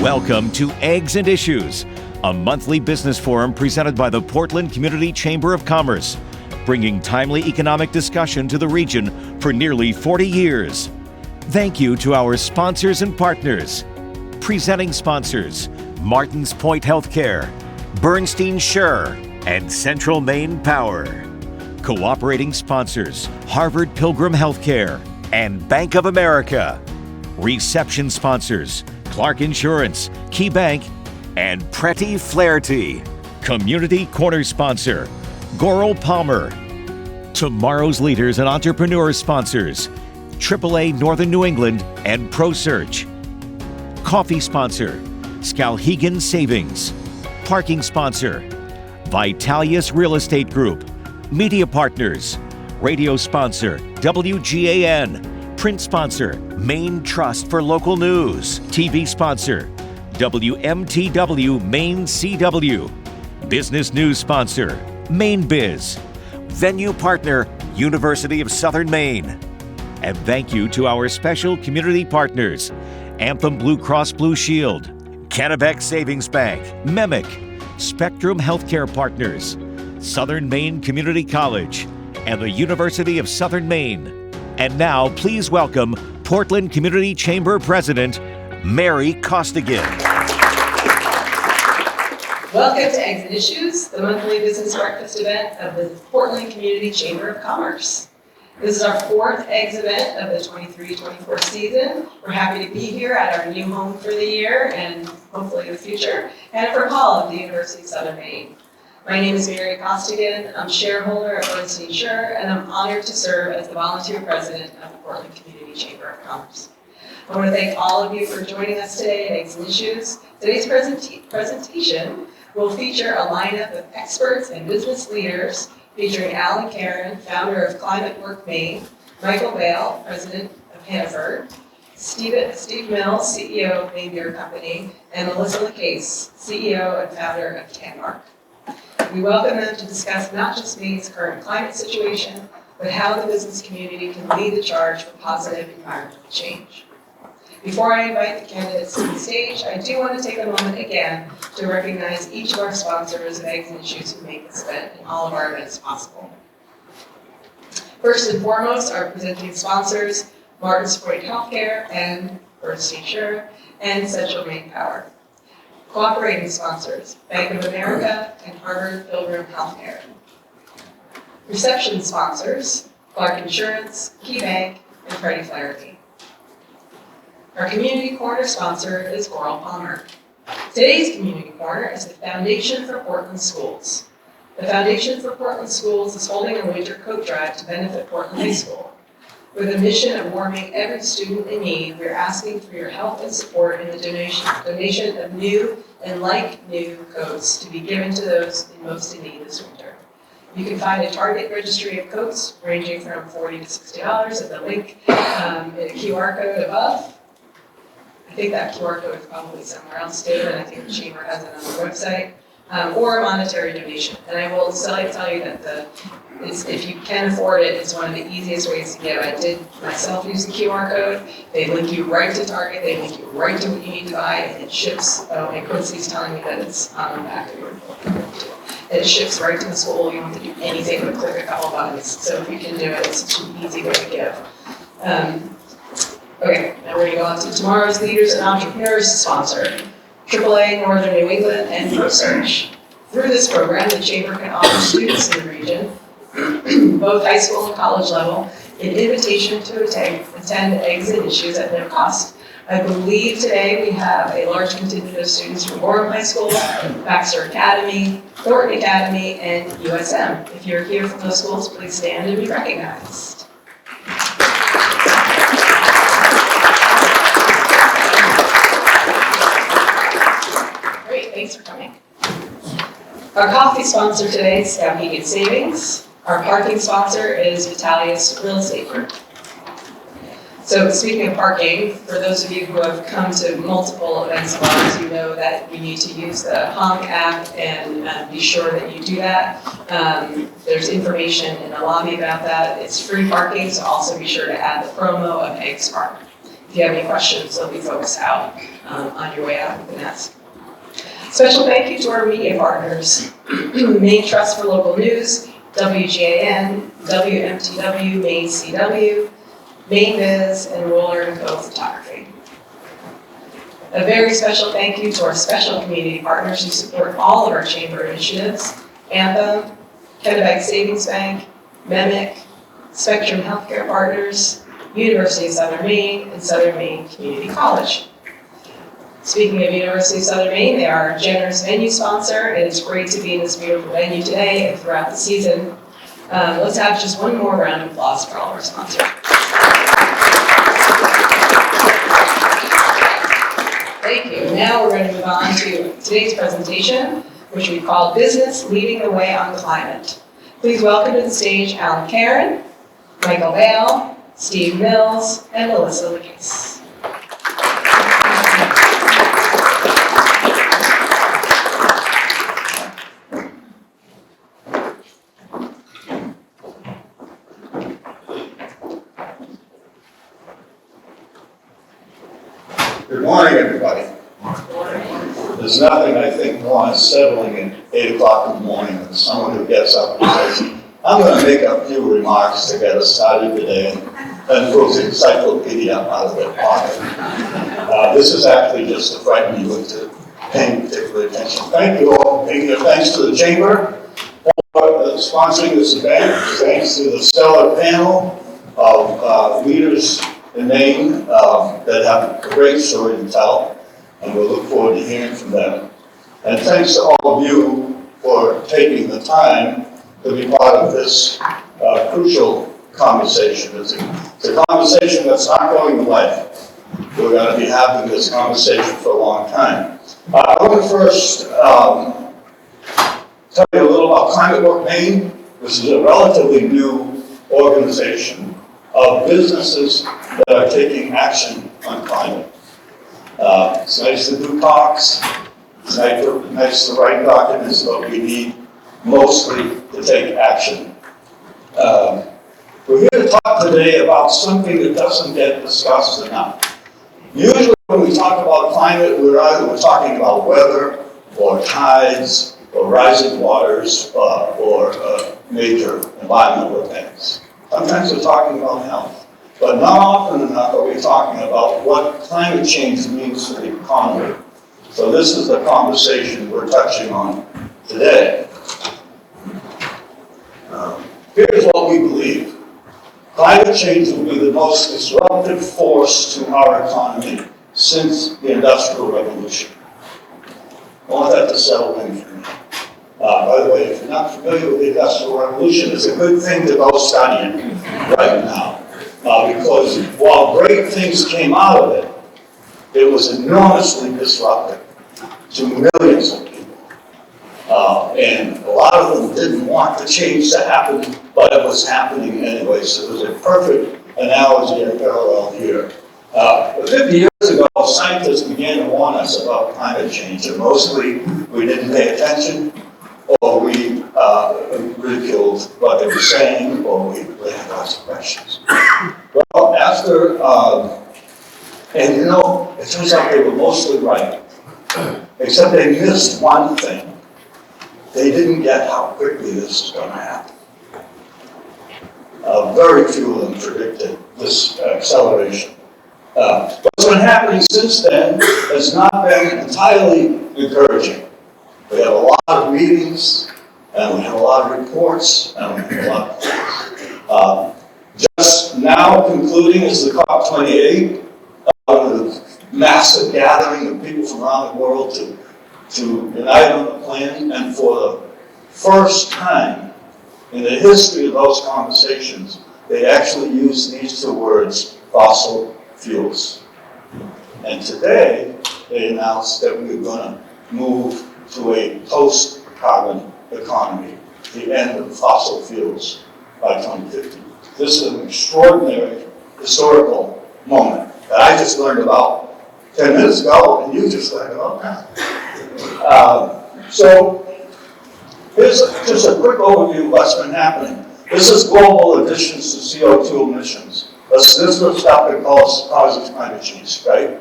Welcome to Eggs and Issues, a monthly business forum presented by the Portland Community Chamber of Commerce, bringing timely economic discussion to the region for nearly 40 years. Thank you to our sponsors and partners. Presenting sponsors, Martins Point Healthcare, Bernstein Scher, and Central Maine Power. Cooperating sponsors, Harvard Pilgrim Healthcare and Bank of America. Reception sponsors, Clark Insurance, KeyBank, and Pretty Flaherty. Community Corner sponsor, Goral Palmer. Tomorrow's leaders and entrepreneurs sponsors, AAA Northern New England and ProSearch. Coffee sponsor, Skowhegan Savings. Parking sponsor, Vitalius Real Estate Group. Media partners, radio sponsor, WGAN. Print sponsor, Maine Trust for Local News. TV sponsor, WMTW Maine CW. Business news sponsor, Maine Biz. Venue partner, University of Southern Maine. And thank you to our special community partners, Anthem Blue Cross Blue Shield, Kennebec Savings Bank, MEMIC, Spectrum Healthcare Partners, Southern Maine Community College, and the University of Southern Maine. And now, please welcome Portland Community Chamber President, Mary Costigan. Welcome to Eggs and Issues, the monthly business breakfast event of the Portland Community Chamber of Commerce. This is our fourth Eggs event of the 23-24 season. We're happy to be here at our new home for the year and hopefully the future, Hannaford Hall of the University of Southern Maine. My name is Mary Costigan. I'm shareholder at Bernstein Scher, and I'm honored to serve as the volunteer president of the Portland Community Chamber of Commerce. I want to thank all of you for joining us today at Eggs and Issues. Today's presentation will feature a lineup of experts and business leaders featuring Alan Caron, founder of Climate Work Maine, Michael Bale, president of Hannaford, Steve Mills, CEO of Maine Beer Company, and Melissa LaCase, CEO and founder of Tanmark. We welcome them to discuss not just Maine's current climate situation, but how the business community can lead the charge for positive environmental change. Before I invite the candidates to the stage, I do want to take a moment again to recognize each of our sponsors of Eggs and Issues who make this event and all of our events possible. First and foremost, our presenting sponsors, Martins Point Healthcare and Bernstein Scher, and Central Maine Power. Cooperating sponsors, Bank of America and Harvard Pilgrim Healthcare. Reception sponsors, Clark Insurance, KeyBank, and Pretty Flaherty. Our Community Corner sponsor is Goral Palmer. Today's Community Corner is the Foundation for Portland Schools. The Foundation for Portland Schools is holding a winter coat drive to benefit Portland High School. With a mission of warming every student in need, we're asking for your help and support in the donation of new and like-new coats to be given to those in most in need this winter. You can find a Target registry of coats ranging from $40 to $60 at the link in a QR code above. I think that QR code is probably somewhere else too, and I think the Chamber has it on their website, or a monetary donation. And I will tell you that if you can afford it, it's one of the easiest ways to give. I did myself use the QR code. They link you right to Target. They link you right to what you need to buy, and it ships. And Quincy's telling me that it's on the back of your book. It ships right to the school. You don't have to do anything but click a couple buttons. So if you can do it, it's such an easy way to give. Okay, now we're going to go on to tomorrow's leaders and entrepreneurs sponsor, AAA Northern New England and ProSearch. Through this program, the Chamber can offer students in the region, both high school and college level, an invitation to attend Eggs and Issues at no cost. I believe today we have a large contingent of students from Gorham High School, Baxter Academy, Thornton Academy, and USM. If you're here from those schools, please stand and be recognized. Great, thanks for coming. Our coffee sponsor today is Skowhegan Savings. Our parking sponsor is Vitalius Real Estate Group. So speaking of parking, for those of you who have come to multiple events of ours, you know that you need to use the Honk app and be sure that you do that. There's information in the lobby about that. It's free parking, so also be sure to add the promo of Eggs Park. If you have any questions, there'll be folks out on your way out you can ask. Special thank you to our media partners, Maine Trust for Local News, WGAN, WMTW, Maine CW, Maine Biz, and Roller & Co. Photography. A very special thank you to our special community partners who support all of our chamber initiatives, Anthem, Kennebec Savings Bank, MEMIC, Spectrum Healthcare Partners, University of Southern Maine, and Southern Maine Community College. Speaking of University of Southern Maine, they are a generous venue sponsor, and it's great to be in this beautiful venue today and throughout the season. Let's have just one more round of applause for all of our sponsors. Thank you. Now we're going to move on to today's presentation, which we call Business Leading the Way on Climate. Please welcome to the stage Alan Caron, Michael Bale, Steve Mills, and Melissa Lucas. Good morning, everybody. There's nothing I think more unsettling at 8 o'clock in the morning than someone who gets up and says, I'm going to make a few remarks to get us started today and pulls the encyclopedia out of their pocket. This is actually just to frighten you into paying particular attention. Thank you all for being here. Thanks to the Chamber for sponsoring this event. Thanks to the stellar panel of leaders in Maine that have a great story to tell, and we'll look forward to hearing from them. And thanks to all of you for taking the time to be part of this crucial conversation. It's a conversation that's not going away. We're going to be having this conversation for a long time. I want to first tell you a little about Climate Work Maine. This is a relatively new organization of businesses that are taking action on climate. It's nice to do talks, it's nice to write documents, but we need mostly to take action. We're here to talk today about something that doesn't get discussed enough. Usually when we talk about climate, we're talking about weather, or tides, or rising waters, or major environmental events. Sometimes we're talking about health, but not often enough are we talking about what climate change means to the economy. So this is the conversation we're touching on today. Here's what we believe. Climate change will be the most disruptive force to our economy since the Industrial Revolution. I want that to settle in for me. By the way, if you're not familiar with the Industrial Revolution, it's a good thing to go studying right now. Because while great things came out of it, it was enormously disruptive to millions of people. And a lot of them didn't want the change to happen, but it was happening anyway. So there's a perfect analogy and parallel here. 50 years ago, scientists began to warn us about climate change, and mostly we didn't pay attention, or we ridiculed what they were saying, or we had lots of questions. Well, after, and you know, it turns out they were mostly right, except they missed one thing. They didn't get how quickly this is going to happen. Very few of them predicted this acceleration. What's been happening since then has not been entirely encouraging. We have a lot of meetings, and we have a lot of reports, and we have a lot of just now concluding is the COP28, the massive gathering of people from around the world to unite on a plan, and for the first time in the history of those conversations, they actually use these two words, fossil fuels. And today, they announced that we're going to move to a post-carbon economy, the end of fossil fuels by 2050. This is an extraordinary historical moment that I just learned about 10 minutes ago, and you just learned about now. So here's just a quick overview of what's been happening. This is global additions to CO2 emissions This was stuff that causes climate change, right?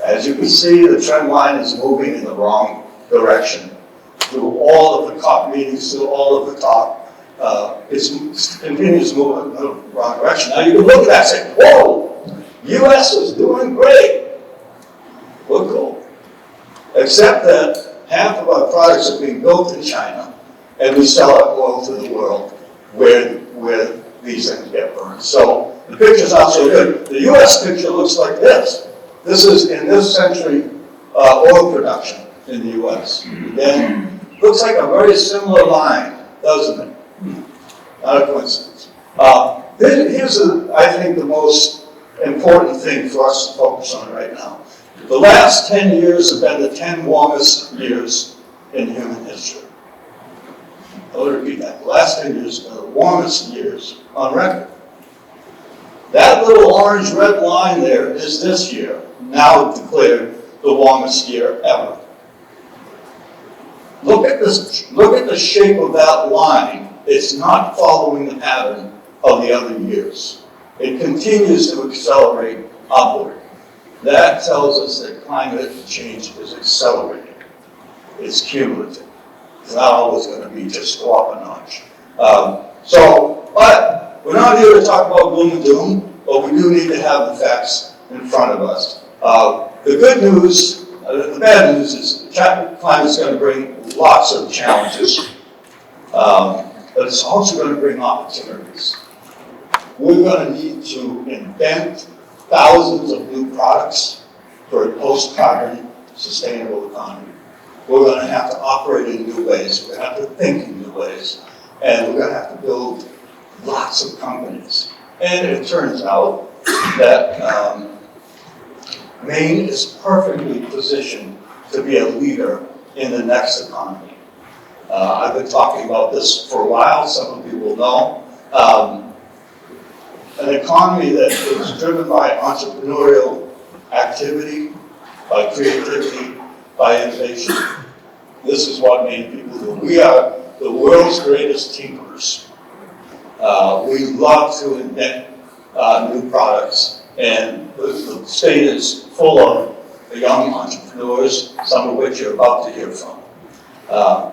As you can see, the trend line is moving in the wrong direction. Through all of the COP meetings, through all of the talk, it continues to move in the wrong direction. Now you can look at that and say, whoa, US is doing great. Well, cool. Except that half of our products are being built in China, and we sell our oil to the world where these things get burned. So the picture's not so good. The US picture looks like this. This is, in this century, oil production in the US. And looks like a very similar line, doesn't it? Not a coincidence. Here's, I think, the most important thing for us to focus on right now. The last 10 years have been the 10 warmest years in human history. I'll repeat that. The last 10 years have been the warmest years on record. That little orange-red line there is this year, now declared the warmest year ever. Look at the shape of that line. It's not following the pattern of the other years. It continues to accelerate upward. That tells us that climate change is accelerating. It's cumulative. It's not always going to be just go up a notch. But we're not here to talk about gloom and doom, but we do need to have the facts in front of us. The good news, the bad news is climate is going to bring lots of challenges, but it's also going to bring opportunities. We're going to need to invent thousands of new products for a post-carbon sustainable economy. We're going to have to operate in new ways. We're going to have to think in new ways. And we're going to have to build lots of companies. And it turns out that Maine is perfectly positioned to be a leader in the next economy. I've been talking about this for a while. Some of you will know. An economy that is driven by entrepreneurial activity, by creativity, by innovation. This is what Maine people do. We are the world's greatest tinkerers. We love to invent new products, and the state is full of young entrepreneurs, some of which you're about to hear from.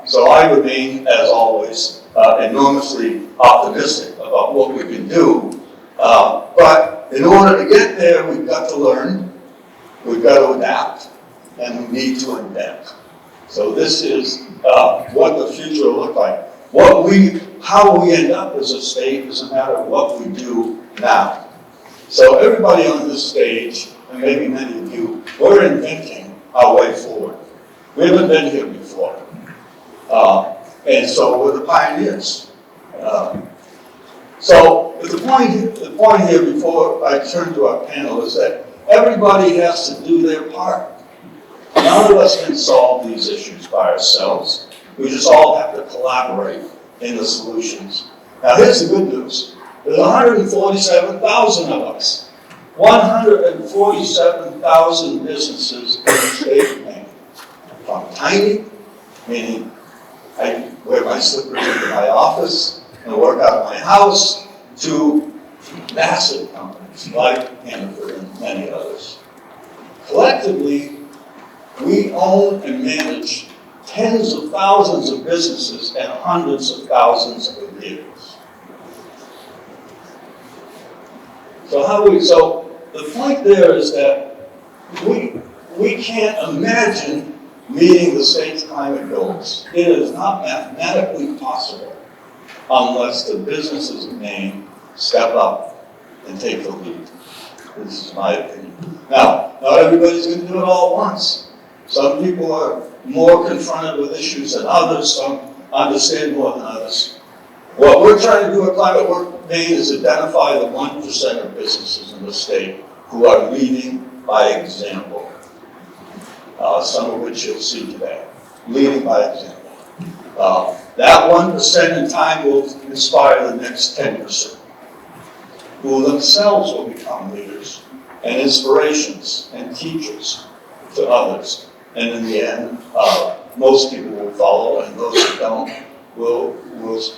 So I remain, as always, enormously optimistic about what we can do. But in order to get there, we've got to learn, we've got to adapt, and we need to invent. So this is what the future will look like. How we end up as a state is a matter of what we do now. So everybody on this stage, and maybe many of you, we're inventing our way forward. We haven't been here before. And so we're the pioneers. So the point here before I turn to our panel is that everybody has to do their part. None of us can solve these issues by ourselves. We just all have to collaborate in the solutions. Now here's the good news. There's 147,000 of us. 147,000 businesses in the state of Maine. From tiny, meaning I wear my slippers into my office and work out of my house, to massive companies like Hannaford and many others. Collectively, we own and manage tens of thousands of businesses and hundreds of thousands of vehicles. So the point there is that we can't imagine meeting the state's climate goals. It is not mathematically possible unless the businesses in Maine step up and take the lead. This is my opinion. Now, not everybody's going to do it all at once. Some people are more confronted with issues than others, some understand more than others. What we're trying to do at Climate Work Maine is identify the 1% of businesses in the state who are leading by example. Some of which you'll see today. Leading by example. That 1% in time will inspire the next 10%, who themselves will become leaders and inspirations and teachers to others. And in the end, most people will follow, and those who don't will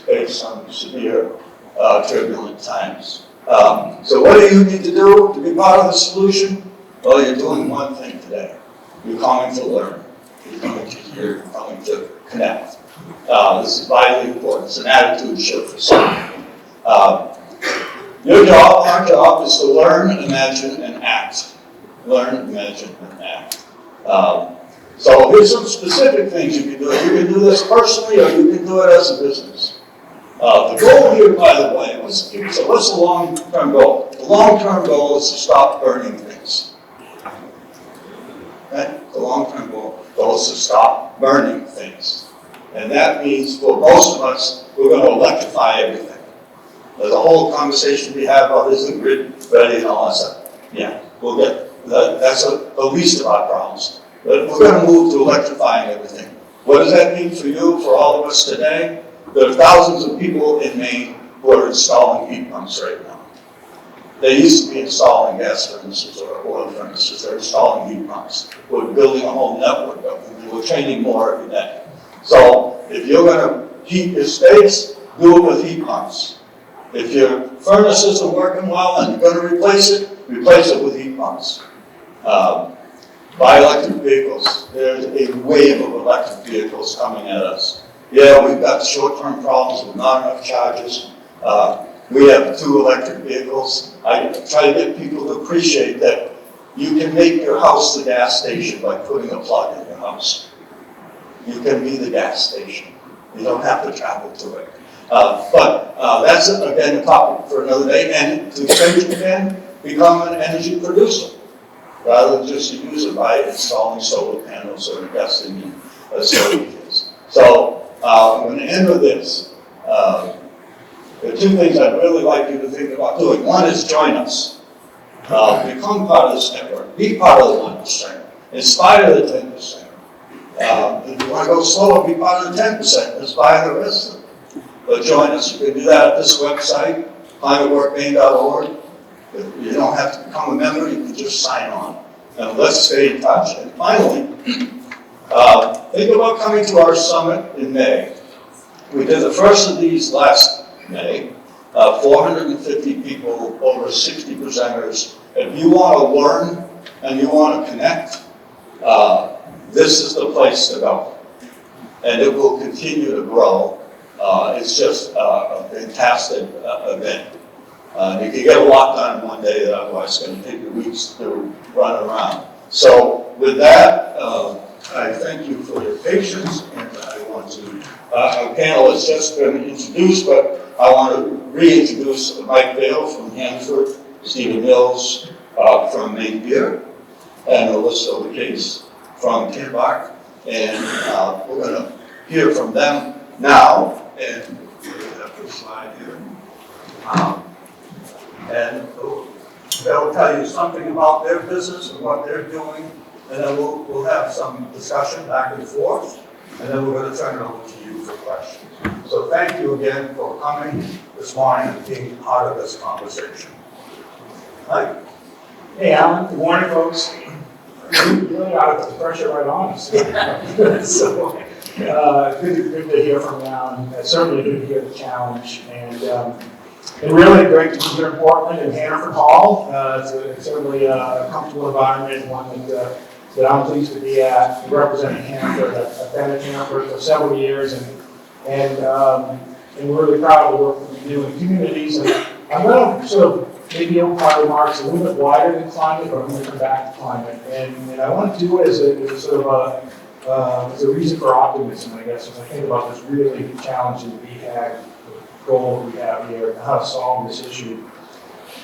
face some severe turbulent times. So what do you need to do to be part of the solution? Well, you're doing one thing today. You're coming to learn. You're coming to hear. You're coming to connect. This is vitally important. It's an attitude shift for some. Your job, our job, is to learn, imagine, and act. Learn, imagine, and act. So here's some specific things you can do. You can do this personally, or you can do it as a business. The goal here, by the way, what's the long-term goal? The long-term goal is to stop burning things. Okay? The long-term goal is to stop burning things. And that means, for most of us, we're going to electrify everything. There's a whole conversation we have about is the grid ready and all that stuff. Yeah, we'll get that. That's the least of our problems. But we're going to move to electrifying everything. What does that mean for you, for all of us today? There are thousands of people in Maine who are installing heat pumps right now. They used to be installing gas furnaces or oil furnaces. They're installing heat pumps. We're building a whole network of them. We're training more every day. So if you're going to heat your space, do it with heat pumps. If your furnace isn't working well and you're going to replace it with heat pumps. Buy electric vehicles. There's a wave of electric vehicles coming at us. Yeah, we've got short-term problems with not enough charges. We have 2 electric vehicles. I try to get people to appreciate that you can make your house the gas station by putting a plug in your house. You can be the gas station. You don't have to travel to it. But that's, again, a topic for another day. And to say you can become an energy producer rather than just a user by installing solar panels or investing in solar fields. So I'm going to end with this. There are 2 things I'd really like you to think about doing. One is join us. Become part of this network. Be part of the 1%. Inspire the 10%. If you want to go slower, be part of the 10%. Inspire the rest of them. But join us. You can do that at this website, climateworkmaine.org. You don't have to become a member. You can just sign on. And let's stay in touch. And finally, think about coming to our summit in May. We did the first of these last May. 450 people, over 60 presenters. If you want to learn and you want to connect, this is the place to go. And it will continue to grow. It's just a fantastic event. You can get a lot done in one day that otherwise it's going to take you weeks to run around. So with that, I thank you for your patience, and I want to, our panel has just been introduced, but I want to reintroduce Mike Vail from Hanford, Stephen Mills from Maine Beer, and Alyssa Case from Tinbark, and we're going to hear from them now, and we have this slide here. And they'll tell you something about their business and what they're doing, and then we'll have some discussion back and forth, and then we're going to turn it over to you for questions. So thank you again for coming this morning and being part of this conversation. Mike? Hey, Alan. Good morning, folks. You really got to put the pressure right on us. So, good to hear from you, Alan. Certainly good to hear the challenge. And really great to be here in Portland and Hannaford Hall. It's certainly a comfortable environment, one that I'm pleased to be at. Representing Hannaford. I've been at Hannaford for several years, and we're really proud of the work that we do in communities. And I'm going to sort of maybe open my remarks a little bit wider than climate, but I'm going to come back to climate. And I want to do it as a sort of as a reason for optimism, I guess, as I think about this really challenging goal we have here and how to solve this issue.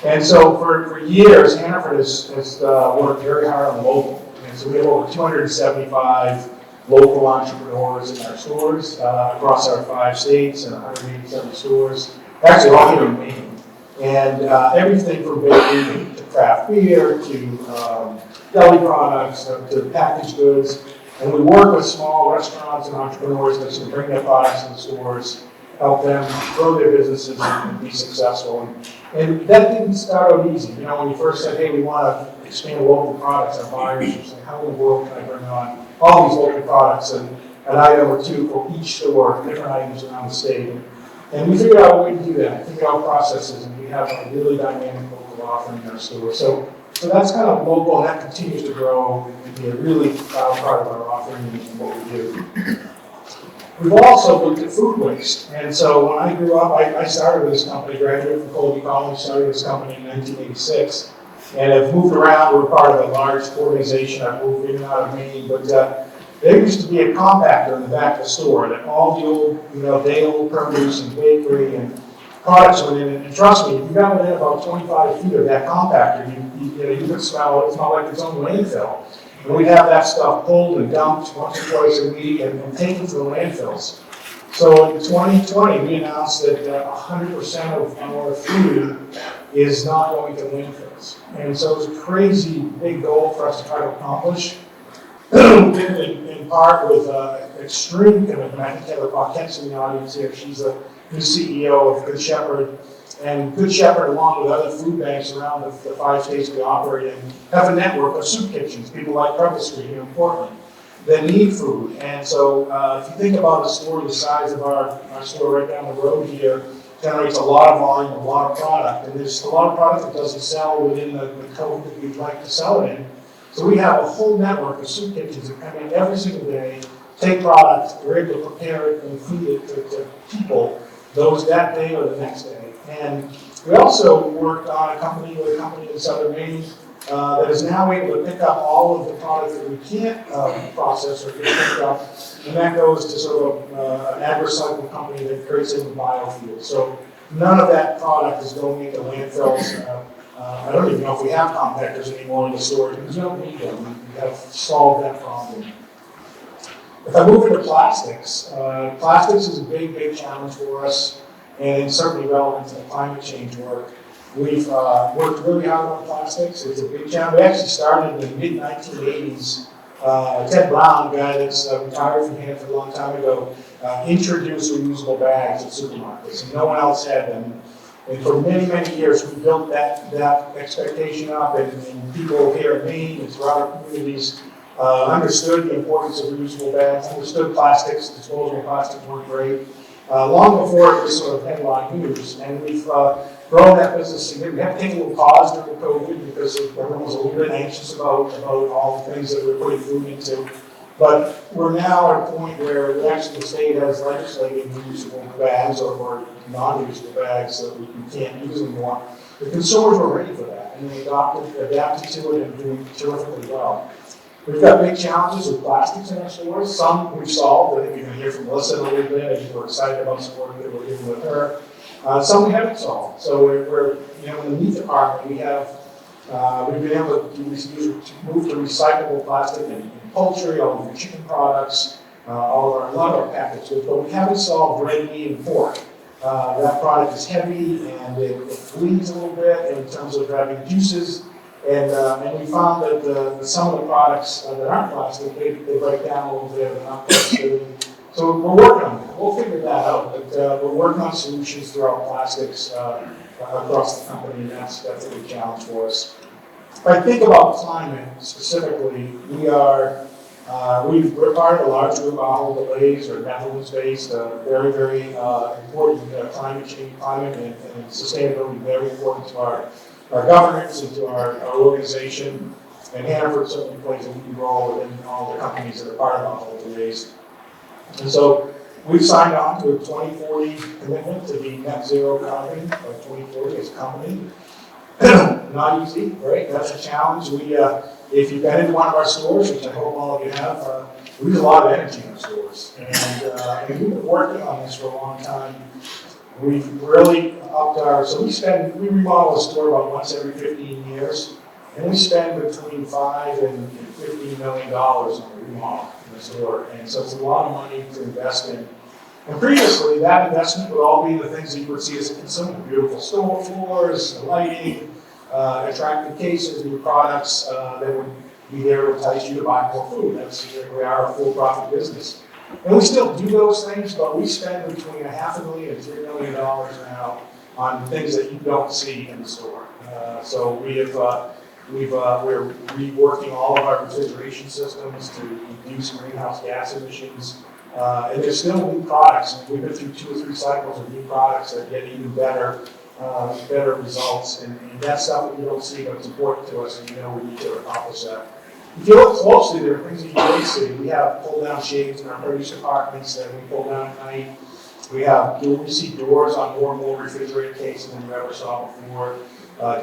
And so for years, Hannaford has worked very hard on local. And so we have over 275 local entrepreneurs in our stores across our 5 states and 187 stores, actually all here in Maine. And everything from baking to craft beer to deli products to packaged goods. And we work with small restaurants and entrepreneurs that can bring their products to the stores, help them grow their businesses and be successful. And that didn't start out easy. You know, when you first said, hey, we want to expand local products, our buyers were saying, how in the world can I bring on all these local products? And item or two for each store, different items around the state. And we figured out a way to do that. We figured out processes, and we have a really dynamic local offering in our store. So that's kind of local, and that continues to grow and be a really proud part of our offering and what we do. We've also looked at food waste. And so when I grew up, I started with this company, graduated from Colby College, started this company in 1986, and have moved around. We're part of a large organization. I've moved in and out of Maine, but there used to be a compactor in the back of the store that all the old, day-old produce and bakery and products went in. And trust me, if you got within about 25 feet of that compactor, you could smell it. It smelled like its own landfill. And we'd have that stuff pulled and dumped once or twice a week and taken to the landfills. So in 2020, we announced that 100% of our food is not going to landfills. And so it was a crazy big goal for us to try to accomplish. We did it in part with extreme commitment. I think Heather Paquette's in the audience here. She's the new CEO of Good Shepherd. And Good Shepherd, along with other food banks around the 5 states we operate in, have a network of soup kitchens, people like Preble Street here in Portland, that need food. And so if you think about a store the size of our store right down the road here, generates a lot of volume, a lot of product, and there's a lot of product that doesn't sell within the code that we'd like to sell it in. So we have a whole network of soup kitchens that come in every single day, take product, we're able to prepare it and feed it to people, those that day or the next day. And we also worked on a company in Southern Maine that is now able to pick up all of the product that we can't process or get picked up, and that goes to sort of an agri-cycle company that creates it in biofuel. So none of that product is going into landfills. I don't even know if we have compactors anymore in the stores because we don't need them. We have solved that problem. If I move into plastics, plastics is a big, big challenge for us, and it's certainly relevant to the climate change work. We've worked really hard on plastics. It's a big challenge. We actually started in the mid-1980s. Ted Brown, a guy that's retired from Hanford a long time ago, introduced reusable bags at supermarkets, and no one else had them. And for many, many years, we built that expectation up, and people here in Maine and throughout our communities understood the importance of reusable bags, understood plastics, disposable plastics weren't great, long before it was sort of headline news. And we've grown that business significantly. We have to take a little pause during COVID because everyone was a little bit anxious about all the things that we're putting food into. But we're now at a point where actually the state has legislated reusable bags or non-reusable bags that we can't use anymore. The consumers were ready for that, and they adapted to it and doing terrifically well. We've got big challenges with plastics in our stores. Some we've solved. I think you're going to hear from Melissa in a little bit. I think we're excited about the work that we're doing with her. Some we haven't solved. So we're in the meat department, we've been able to move to recyclable plastic in poultry, all of our chicken products, a lot of our packaged goods, but we haven't solved red meat and pork. That product is heavy and it bleeds a little bit in terms of having juices, and we found that some of the products that aren't plastic, they break down a little bit, they're not plastic. So we're working on that. We'll figure that out, but we're working on solutions throughout plastics across the company, and that's a big challenge for us. If I think about climate specifically, we're part of a large group, Ahold Delhaize, or Netherlands-based, very, very important climate and sustainability, very important to our governance and to our organization. And Hanford certainly plays a leading role within all the companies that are part of Ahold Delhaize. And so we've signed on to a 2040 commitment to be net zero carbon by 2040 as a company. Not easy, right? That's a challenge. If you've been into one of our stores, which I hope all of you have, we use a lot of energy in our stores. And we've been working on this for a long time. We've really upped so we remodel a store about once every 15 years, and we spend between $5 and $15 million on a remodel in the store. And so it's a lot of money to invest in. And previously, that investment would all be the things that you would see as a consumer: beautiful store floors, lighting, attractive cases, new products that would be there to entice you to buy more food. We are a full-profit business. And we still do those things, but we spend between $500,000 and $3 million now on things that you don't see in the store. So we're reworking all of our refrigeration systems to reduce greenhouse gas emissions. And there's still new products, and we've been through 2 or 3 cycles of new products that get even better, better results, and that's stuff that you don't see, but it's important to us, and you know we need to accomplish that. If you look closely, there are things that you don't see. We have pull-down shades in our produce departments that we pull down at night. We see doors on more and more refrigerated cases than you ever saw before.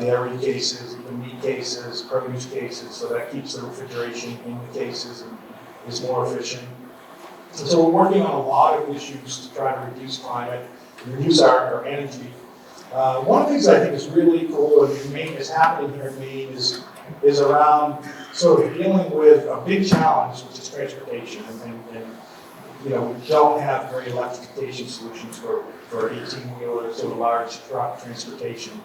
Dairy cases, even meat cases, produce cases, so that keeps the refrigeration in the cases and is more efficient. And so we're working on a lot of issues to try to reduce climate and reduce our energy. One of the things I think is really cool and is happening here in Maine is around sort of dealing with a big challenge, which is transportation. And you know, we don't have great electrification solutions for 18-wheelers or large truck transportation.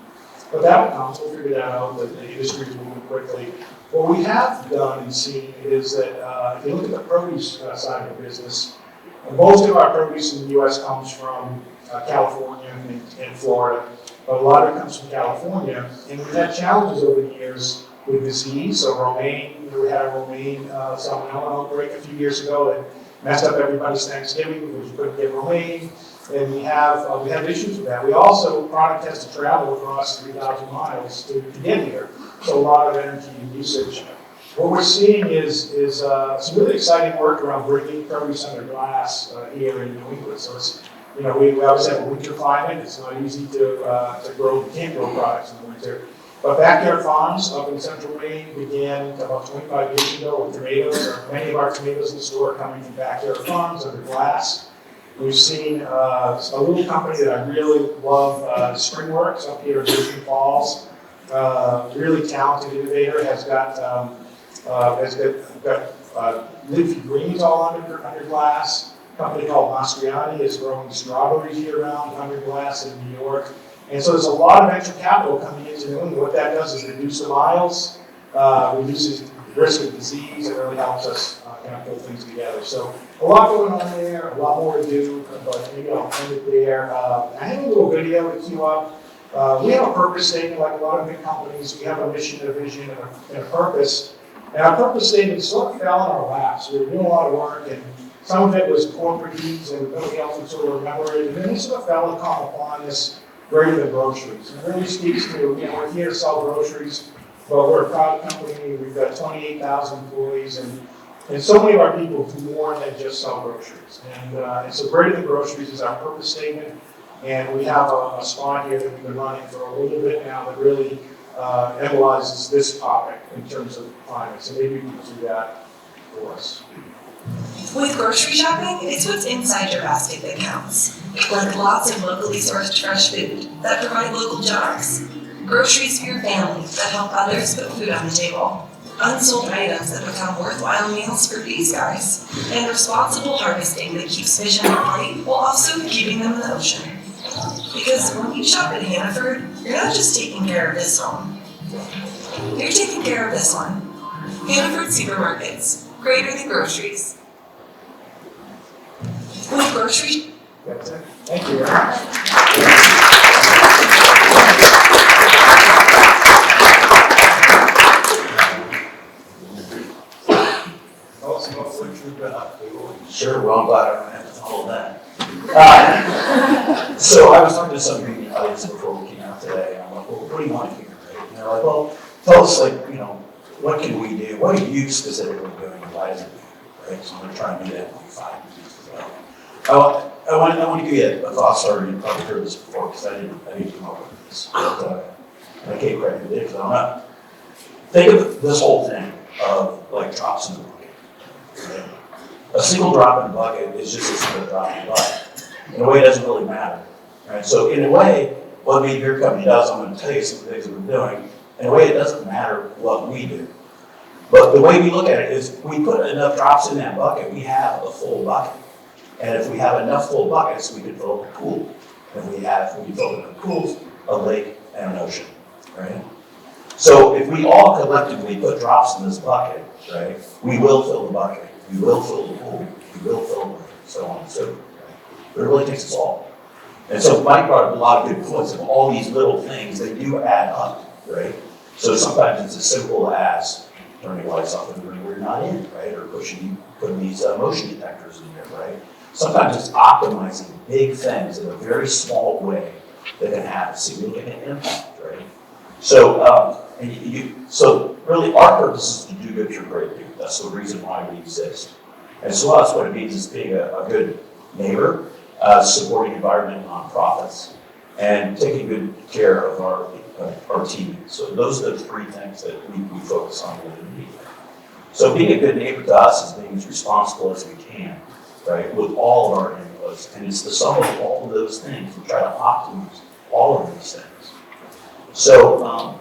But that will come, we'll figure that out, the industry is moving quickly. What we have done and seen is that if you look at the produce side of the business, most of our produce in the U.S. comes from California and Florida, but a lot of it comes from California. And we've had challenges over the years with disease. So romaine, we had a romaine salmonella outbreak a few years ago that messed up everybody's Thanksgiving because you couldn't get romaine. And we have issues with that. We also, product has to travel across 3,000 miles to get here. So a lot of energy usage. What we're seeing is some really exciting work around bringing produce under glass here in New England. So it's, you know, we always have a winter climate. It's not easy to grow, we can't grow products in the winter. But Backyard Farms up in central Maine began about 25 years ago with tomatoes. Many of our tomatoes in the store are coming from Backyard Farms under glass. We've seen a little company that I really love, Springworks up here in Michigan Falls. Really talented innovator, has got leafy greens all under glass. A company called Mastriani is growing strawberries year-round under glass in New York. And so there's a lot of venture capital coming into New England. What that does is reduce the miles, reduces the risk of disease, and really helps us kind of pull things together. So a lot going on there, a lot more to do, but maybe I'll end it there. I have a little video to queue up. We have a purpose statement, like a lot of big companies. We have a mission, a vision, and a purpose. And our purpose statement sort of fell in our laps. We were doing a lot of work, and some of it was corporate needs, and nobody else would sort of remember it. And then it sort of fell upon this greater than groceries. It really speaks to, you know, we're here to sell groceries, but we're a proud company. We've got 28,000 employees, and so many of our people do more than just sell groceries. And so greater than groceries is our purpose statement. And we have a spot here that we've been running for a little bit now that really analyzes this topic in terms of climate. So maybe we can do that for us. With grocery shopping, it's what's inside your basket that counts. Like lots of locally sourced fresh food that provide local jobs. Groceries for your family that help others put food on the table. Unsold items that become worthwhile meals for these guys. And responsible harvesting that keeps fish on your plate while also keeping them in the ocean. Because when you shop at Hannaford, you're not just taking care of this home. You're taking care of this one. Hannaford Supermarkets, greater than groceries. With grocery. That's it. Thank you. Sure, well, I'm glad I don't have to follow that. So I was talking to some of the audience before we came out today, and I'm like, well, what do you want to hear, right? And they're like, well, tell us, like, you know, what can we do? What are you specifically doing, and why is it new, right? So I'm going to try and do that in like 5 minutes as well. I want to give you a thought starter. You probably heard this before because I didn't come up with this. But I can't credit it because I'm not. Think of this whole thing of like drops in the bucket. Right? A single drop in the bucket is just a single drop in the bucket. In a way, it doesn't really matter. Right? So in a way, what Maine Beer Company does, I'm going to tell you some things that we're doing. In a way, it doesn't matter what we do. But the way we look at it is we put enough drops in that bucket, we have a full bucket. And if we have enough full buckets, we can fill up a pool. And we fill up pools, a lake, and an ocean, right? So if we all collectively put drops in this bucket, right, we will fill the bucket, we will fill the pool, we will fill the lake, so on and so forth. Right? But it really takes us all. And so Mike brought up a lot of good points of all these little things, they do add up, right? So sometimes it's as simple as turning lights off when we're not in, right? Or putting these motion detectors in there, right? sometimes it's optimizing big things in a very small way that can have a significant impact, right? So, so really our purpose is to do good for great people. That's the reason why we exist. And so that's what it means is being a good neighbor, supporting environmental nonprofits, and taking good care of our teammates. So those are the three things that we focus on within the. So being a good neighbor to us is being as responsible as we can, right, with all of our inputs. And it's the sum of all of those things. We try to optimize all of these things. So,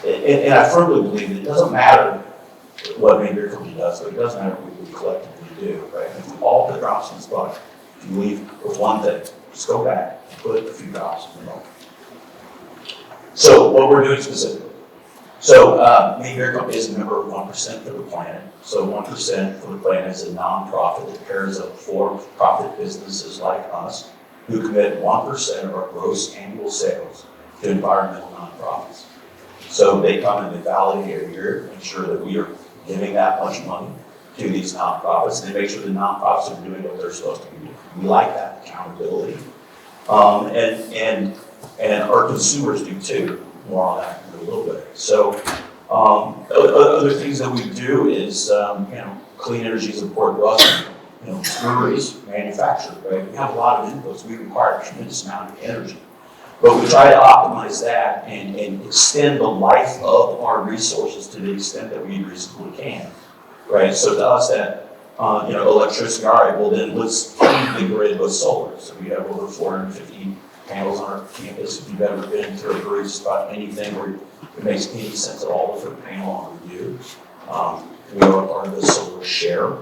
and I firmly believe that it doesn't matter what Maine Beer Company does, but it does matter what we collectively do, right? If we all put drops in this bucket, if you leave with one thing, just go back and put a few drops in the bucket. So what we're doing specifically. So Maine Beer Company is a member of 1% for the Planet. So 1% for the Planet is a nonprofit that pairs up for-profit businesses like us who commit 1% of our gross annual sales to environmental nonprofits. So they come and they validate every year, make sure that we are giving that much money to these nonprofits, and they make sure the nonprofits are doing what they're supposed to be doing. We like that accountability. And our consumers do too. More on that in a little bit. So other things that we do is, clean energy is important to us. Breweries, manufacture, right? We have a lot of inputs. We require a tremendous amount of energy. But we try to optimize that and extend the life of our resources to the extent that we reasonably can, right? So to us that, electricity, all right, well then let's feed the grid with solar. So we have over 450 panels on our campus. If you've ever been to a brewery, just about anything where it makes any sense at all for a panel on review. We are part of the solar share.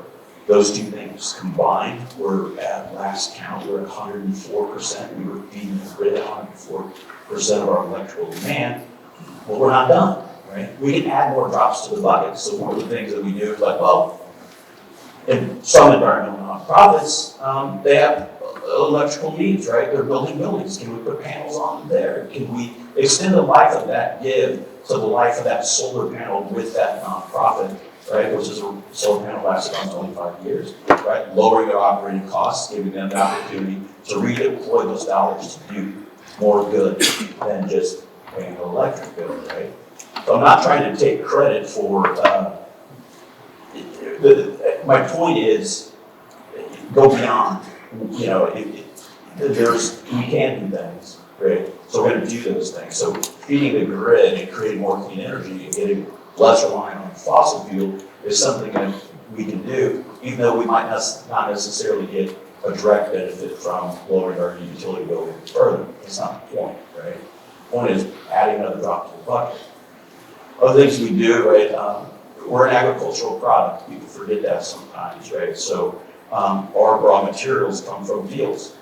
Those two things combined, we're at last count, we're at 104%. We were feeding the grid at 104% of our electrical demand. Well, we're not done, right? We can add more drops to the bucket. So one of the things that we do is like, well, in some environmental nonprofits, they have electrical needs, right? They're building buildings. Can we put panels on there? Can we extend the life of that give to the life of that solar panel with that nonprofit? Right, which is a solar panel lasted on 25 years, right? Lowering their operating costs, giving them the opportunity to redeploy those dollars to do more good than just paying an electric bill, right? So I'm not trying to take credit for, my point is, go beyond, we can do things, right? So we're gonna do those things. So feeding the grid and creating more clean energy and getting less reliant on fossil fuel is something that we can do, even though we might not necessarily get a direct benefit from lowering our utility bill even further. That's not the point, right? The point is adding another drop to the bucket. Other things we do, right? We're an agricultural product. People forget that sometimes, right? So our raw materials come from fields.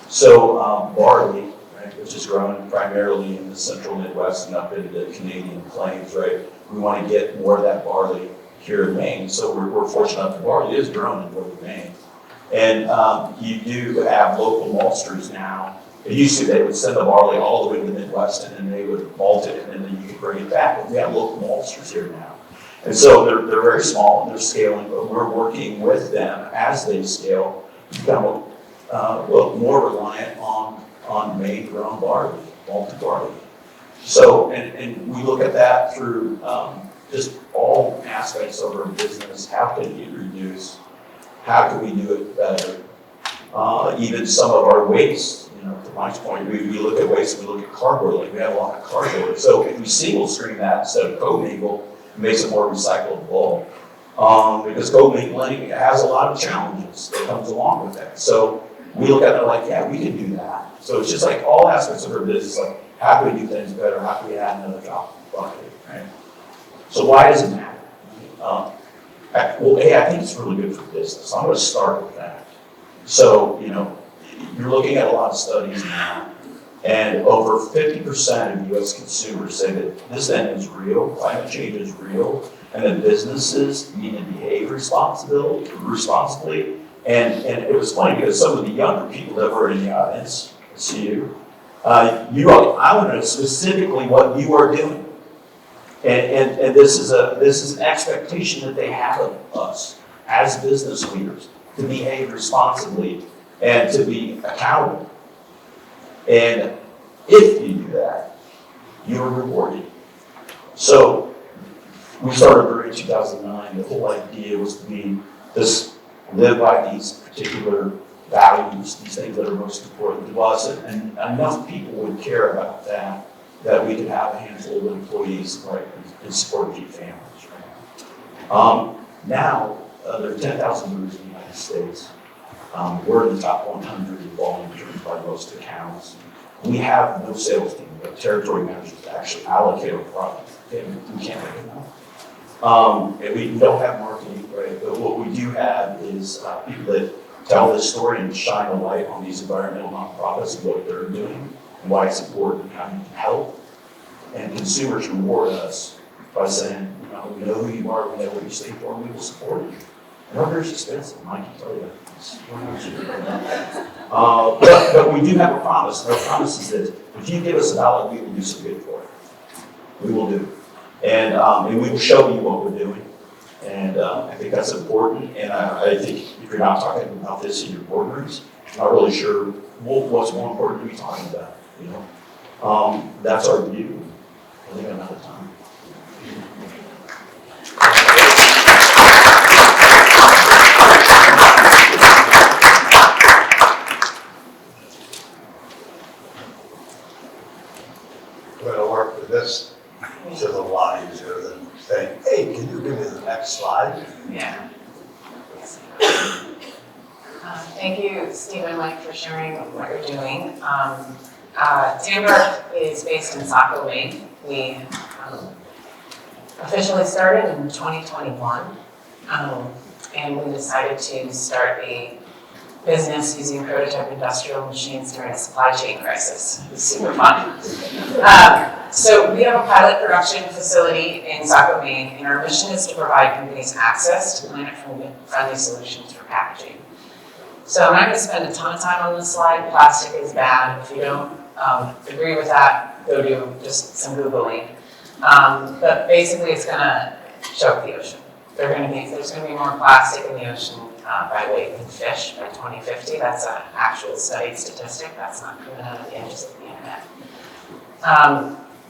So barley, right, which is grown primarily in the central Midwest and up into the Canadian plains, right? We want to get more of that barley here in Maine. So we're fortunate that barley is grown in northern Maine. And you do have local maltsters now. It used to, they would send the barley all the way to the Midwest and then they would malt it and then you could bring it back. But we have local maltsters here now. And so they're very small and they're scaling, but we're working with them as they scale to become more reliant on Maine-grown barley, malted barley. So, and we look at that through just all aspects of our business. How can we reduce? How can we do it better? Even some of our waste, to Mike's point, we look at waste, we look at cardboard, we have a lot of cardboard. So if we single stream that instead of co-mingle, it makes it more recyclable. Because co-mingling has a lot of challenges that comes along with that. So we look at it like, yeah, we can do that. So it's just like all aspects of our business, like how can we do things better? How can we add another drop in the bucket, right? So why does it matter? I think it's really good for business. I'm going to start with that. So, you're looking at a lot of studies now, and over 50% of U.S. consumers say that this thing is real, climate change is real, and that businesses need to behave responsibly. And it was funny because some of the younger people that were in the audience, I want to know specifically what you are doing. And this is an expectation that they have of us as business leaders. to behave responsibly, and to be accountable. And if you do that, you're rewarded. So we started Brewery in 2009. The whole idea was to be this, live by these particular values, these things that are most important to us, and enough people would care about that we could have a handful of employees, right, and support a few families, right? Now, there are 10,000 breweries in the United States. We're in the top 100 in volume terms by most accounts. We have no sales team, but territory managers to actually allocate our product. We can't make enough. And we don't have marketing, right? But what we do have is people that tell this story and shine a light on these environmental nonprofits and what they're doing and why it's important and how you can help. And consumers reward us by saying, we know who you are, we know what you stand for, and we will support you. And our beer's expensive, Mike can tell you that. But we do have a promise. Our promise is that if you give us $1, we will do some good for it. We will do it. And we will show you what we're doing. And I think that's important. And I think if you're not talking about this in your boardrooms, I'm not really sure what's more important to be talking about. That's our view. I think I'm out of time. Going to work with this to the lot easier than saying, hey, can you give me the next slide? Yeah. Thank you, Steve and Mike, for sharing what you're doing. Tamberg is based in Saco, Maine. We officially started in 2021, and we decided to start a business using prototype industrial machines during a supply chain crisis. It was super fun. So we have a pilot production facility in Saco, Maine, and our mission is to provide companies access to planet-friendly solutions for packaging. So I'm not going to spend a ton of time on this slide. Plastic is bad. If you don't agree with that, go do just some Googling. But basically, it's going to choke the ocean. There's going to be more plastic in the ocean by weight than fish by 2050. That's an actual studied statistic. That's not coming out of the edges of the internet.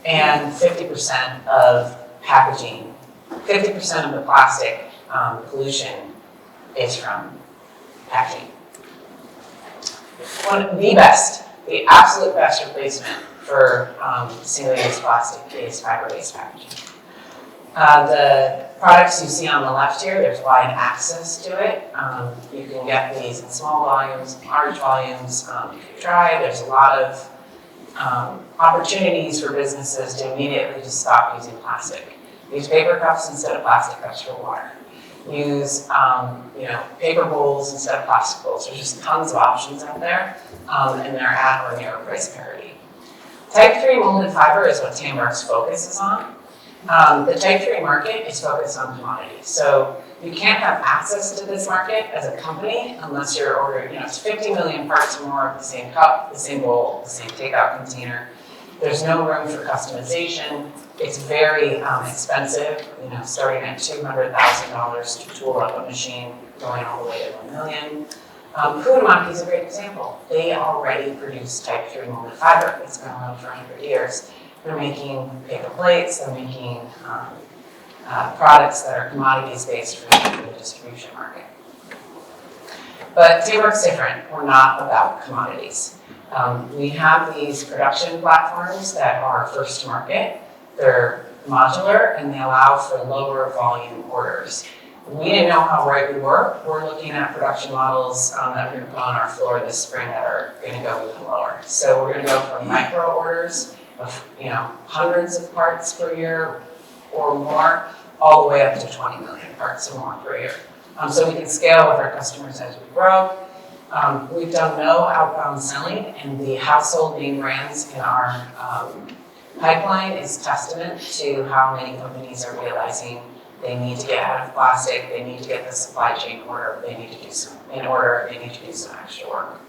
And 50% of packaging, 50% of the plastic pollution is from packaging. The absolute best replacement for single-use plastic is fiber-based packaging. The products you see on the left here, there's wide access to it. You can get these in small volumes, large volumes. If you try, there's a lot of opportunities for businesses to immediately just stop using plastic. Use paper cups instead of plastic cups for water. Use paper bowls instead of plastic bowls. There's just tons of options out there, and they're at or near price parity. Type 3 molded fiber is what Tamberg's focus is on. The Type 3 market is focused on commodities. So you can't have access to this market as a company unless you're ordering, it's 50 million parts or more of the same cup, the same bowl, the same takeout container. There's no room for customization. It's very expensive, starting at $200,000 to tool up a machine, going all the way to $1 million. Huhtamaki is a great example. They already produce Type 3 molded fiber. It's been around for 100 years. They're making paper plates. They're making products that are commodities based for the distribution market. But Tamberg's different. We're not about commodities. We have these production platforms that are first to market. They're modular and they allow for lower volume orders. We didn't know how right we were. We're looking at production models that we're going to put on our floor this spring that are going to go even lower. So we're going to go from micro orders of hundreds of parts per year or more, all the way up to 20 million parts or more per year. So we can scale with our customers as we grow. We've done no outbound selling, and the household name brands in our pipeline is testament to how many companies are realizing they need to get out of plastic, they need to get the supply chain order, they need to do some extra work.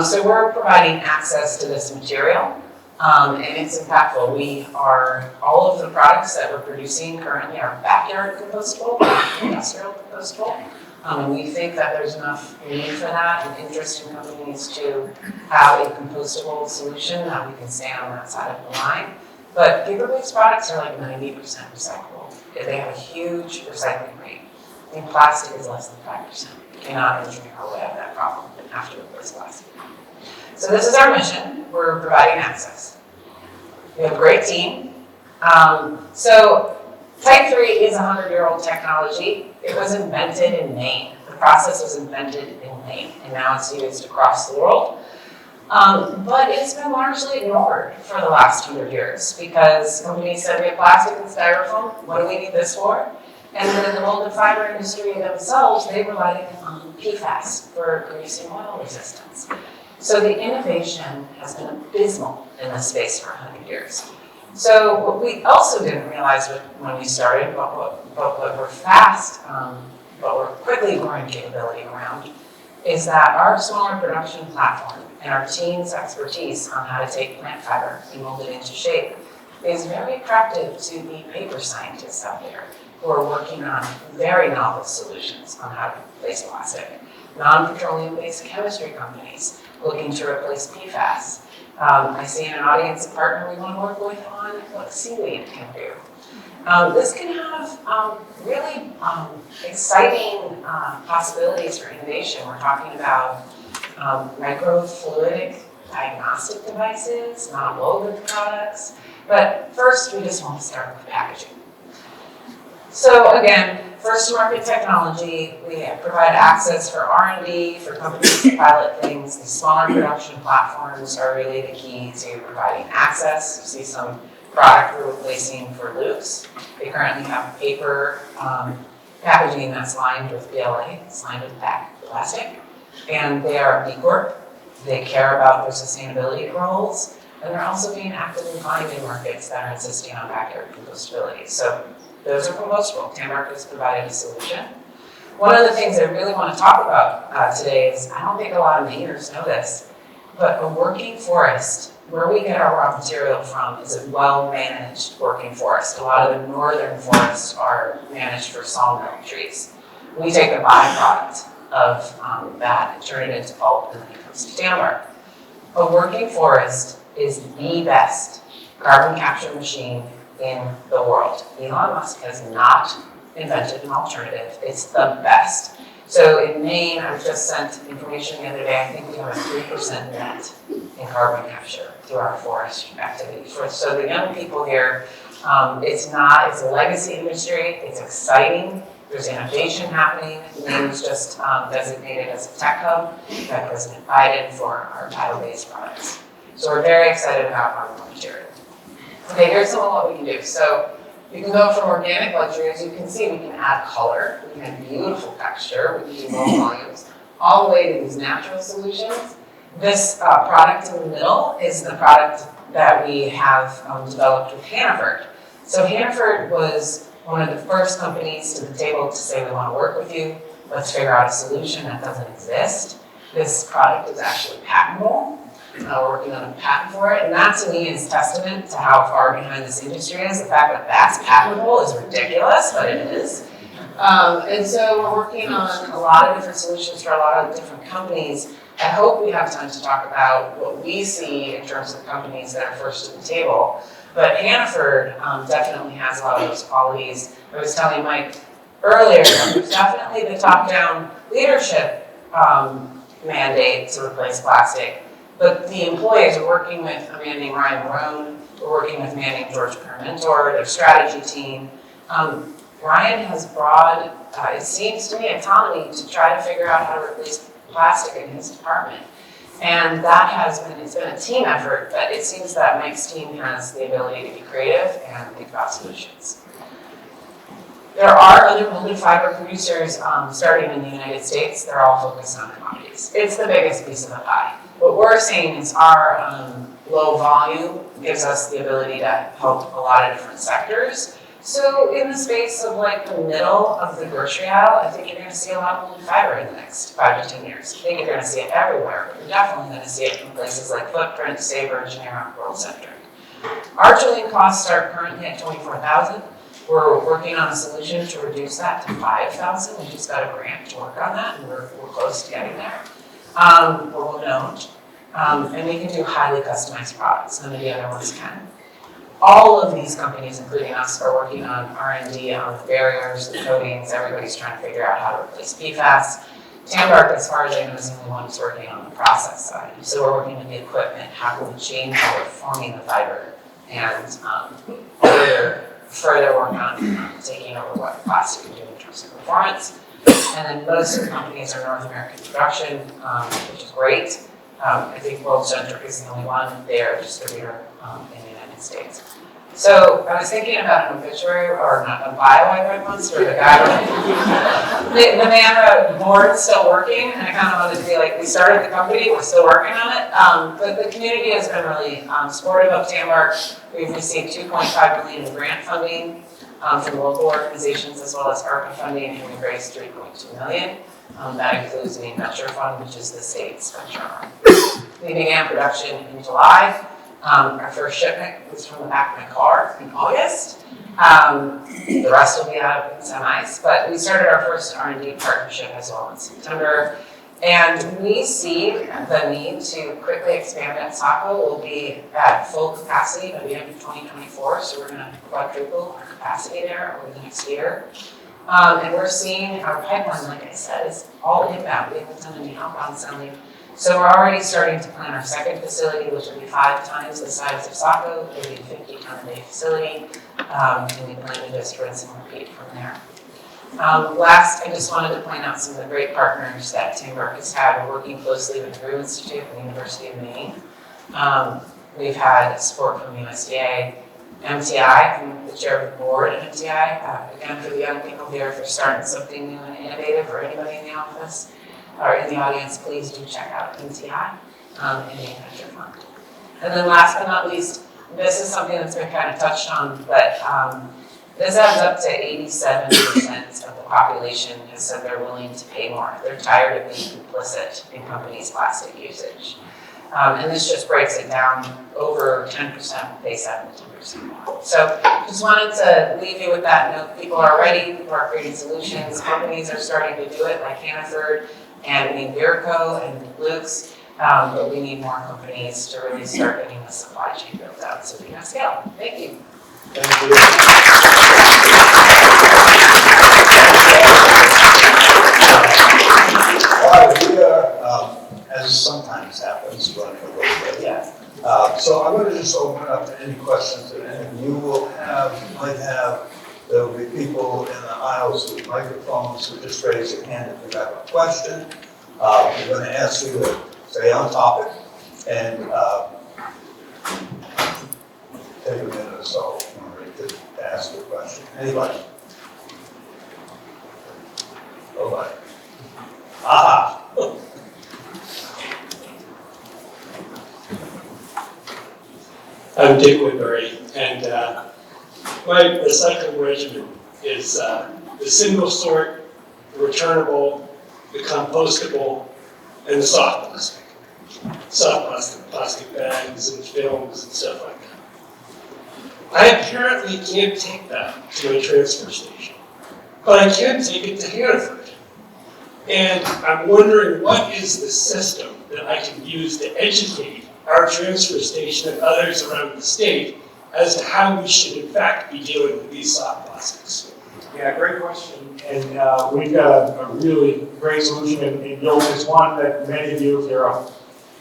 So we're providing access to this material, and it's impactful. All of the products that we're producing currently are backyard compostable, industrial compostable. And we think that there's enough need for that and interest in companies to have a compostable solution that we can stay on that side of the line. But paper-based products are like 90% recyclable. They have a huge recycling rate. I think plastic is less than 5%. We cannot engineer our way out of that problem and have to replace plastic. So this is our mission. We're providing access. We have a great team. So Type 3 is a 100-year-old technology. It was invented in Maine. The process was invented in Maine, and now it's used across the world. But it's been largely ignored for the last 100 years because companies said we have plastic and styrofoam. What do we need this for? And then in the molded fiber industry themselves, they relied on PFAS for grease and oil resistance. So the innovation has been abysmal in this space for 100 years. So what we also didn't realize when we started, but what we're quickly growing capability around, is that our smaller production platform and our team's expertise on how to take plant fiber and mold it into shape is very attractive to the paper scientists out there who are working on very novel solutions on how to replace plastic. Non-petroleum-based chemistry companies looking to replace PFAS. I see in an audience a partner we want to work with on what seaweed can do. This can have really exciting possibilities for innovation. We're talking about microfluidic diagnostic devices, non-woven products. But first, we just want to start with packaging. So again, first to market technology, we provide access for R&D, for companies to pilot things. The smaller production platforms are really the key to providing access. You see some product we're replacing for Luke's. They currently have paper packaging that's lined with PLA, it's lined with plastic. And they are B Corp. They care about their sustainability goals. And they're also being actively finding markets that are insisting on backyard compostability. So those are compostable. Tamwork has provided a solution. One of the things I really want to talk about today is, I don't think a lot of Mainers know this, but a working forest, where we get our raw material from, is a well-managed working forest. A lot of the northern forests are managed for sawmill trees. We take the byproduct of that and turn it into pulp, and then it comes to Tamwork. A working forest is the best carbon capture machine in the world. Elon Musk has not invented an alternative. It's the best. So in Maine, I just sent information the other day, I think we have a 3% net in carbon capture through our forest activity. So the young people here, it's a legacy industry, it's exciting, there's innovation happening. Maine was just designated as a tech hub by President Biden for our bio-based products. So we're very excited about our raw material. Okay, here's some of what we can do. So you can go from organic luxury, as you can see, we can add color, we can add beautiful texture, we can do low volumes, all the way to these natural solutions. This product in the middle is the product that we have developed with Hannaford. So Hannaford was one of the first companies to the table to say, we want to work with you, let's figure out a solution that doesn't exist. This product is actually patentable. We're working on a patent for it, and that to me is testament to how far behind this industry is. The fact that that's patentable is ridiculous, but it is. And so we're working on a lot of different solutions for a lot of different companies. I hope we have time to talk about what we see in terms of companies that are first to the table. But Hannaford definitely has a lot of those qualities. I was telling Mike earlier, there's definitely the top-down leadership mandate to replace plastic. But the employees are working with a man named Ryan Marone, we're working with a man named George Paramentor, their strategy team. Ryan has broad, it seems to me, autonomy to try to figure out how to replace plastic in his department. And that it's been a team effort, but it seems that Mike's team has the ability to be creative and think about solutions. There are other molded fiber producers starting in the United States. They're all focused on commodities. It's the biggest piece of the pie. What we're saying is our low volume gives us the ability to help a lot of different sectors. So in the space of like the middle of the grocery aisle, I think you're going to see a lot of molded fiber in the next 5 to 10 years. I think you're going to see it everywhere, but you're definitely going to see it in places like Footprint, Sabre, Genera, World Centric. Our tooling costs start currently at $24,000. We're working on a solution to reduce that to 5,000. We just got a grant to work on that, and we're close to getting there. We're woman-owned, and we can do highly customized products. None of the other ones can. All of these companies, including us, are working on R&D on the barriers, the coatings. Everybody's trying to figure out how to replace PFAS. Tambark, as far as I know, is the only one who's working on the process side. So we're working with the equipment. How can we change how we're forming the fiber and further work on taking over what plastic can do in terms of performance. And then most of the companies are North American production, which is great. I think World Centric is the only one. They are a distributor in the United States. So I was thinking about an obituary, or not a bio I read once, where the guy the man wrote, board's still working, and I kind of wanted to be like, we started the company, we're still working on it. But the community has been really supportive of Tambark. We've received $2.5 million in grant funding from local organizations as well as ARPA funding, and we've raised $3.2 million. That includes the Venture Fund, which is the state's venture arm. We began production in July. Our first shipment was from the back of my car in August. The rest will be out in semis, but we started our first R&D partnership as well in September. And we see the need to quickly expand at Saco. We'll be at full capacity by the end of 2024, so we're going to quadruple our capacity there over the next year. And we're seeing our pipeline, like I said, is all inbound. We haven't done any outbound selling. So we're already starting to plan our second facility, which will be 5 times the size of Saco. It'll be a 50-ton-a-day facility, and we plan to just rinse and repeat from there. Last, I just wanted to point out some of the great partners that Tambark has had. We're working closely with the Drew Institute and the University of Maine. We've had support from USDA, MTI, I'm the chair of the board at MTI. Again, for the young people here, if you're starting something new and innovative, or anybody in the office or in the audience, please do check out MTI and the Venture Fund. And then last but not least, this is something that's been kind of touched on, but this adds up to 87% of the population has said they're willing to pay more. They're tired of being complicit in companies' plastic usage. And this just breaks it down. Over 10% pay 7 to 10% more. So just wanted to leave you with that note. People are ready, people are creating solutions. Companies are starting to do it, like Hannaford and Virco and Luke's. But we need more companies to really start getting the supply chain built out so we can scale. Thank you. Thank you. All right, we are, as sometimes happens, running a little bit. Yeah. So I'm going to just open it up to any questions that any of you might have. There will be people in the aisles with microphones, so just raise your hand if you have a question. We're going to ask you to stay on topic and take a minute or so to ask a question. Anybody? Nobody. Aha! I'm Dick Woodbury, and my recycling regimen is the single sort, the returnable, the compostable, and the soft plastic. Soft plastic, plastic bags and films and stuff like that. I apparently can't take that to a transfer station, but I can take it to Hannaford. And I'm wondering, what is the system that I can use to educate our transfer station and others around the state as to how we should in fact be dealing with these soft plastics? Yeah, great question. And we've got a really great solution, and Yolt is one that many of you,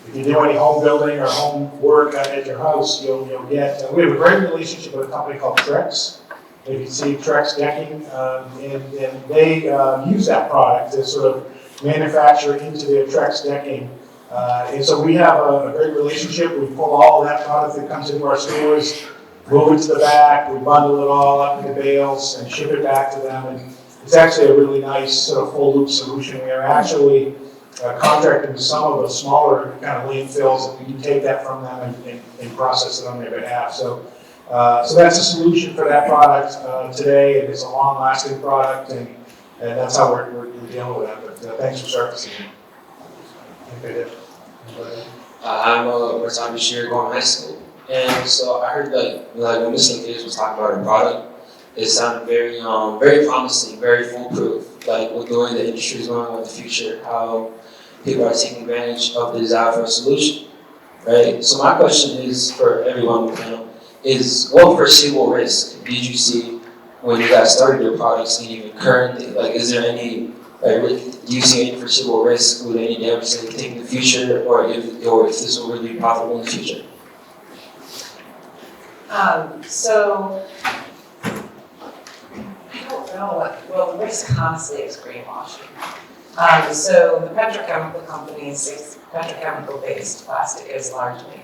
if you do any home building or home work at your house, you'll get. We have a great relationship with a company called Trex. You can see Trex Decking, and they use that product to sort of manufacture into their Trex decking. And so we have a great relationship. We pull all of that product that comes into our stores, move it to the back, we bundle it all up into bales and ship it back to them. And it's actually a really nice sort of full loop solution. We are actually contracting with some of the smaller kind of landfills that we can take that from them and process it on their behalf. So that's a solution for that product today, and it's a long-lasting product, and that's how we're dealing with that. But thanks for surfacing it. I'm Martin Bashir going to high school, and so I heard like when Ms. Lucas was talking about her product, it sounded very, very promising, very foolproof. Like with the way the industry is going, with the future, how people are taking advantage of the desire for a solution, right? So my question is for everyone on the panel: is what foreseeable risk did you see when you guys started your products, and even currently? Like, is there any, do you see any foreseeable risk with any damage that you take in the future, or if this will really be profitable in the future? So, I don't know well, the risk honestly is greenwashing. So the petrochemical companies, petrochemical-based plastic is largely,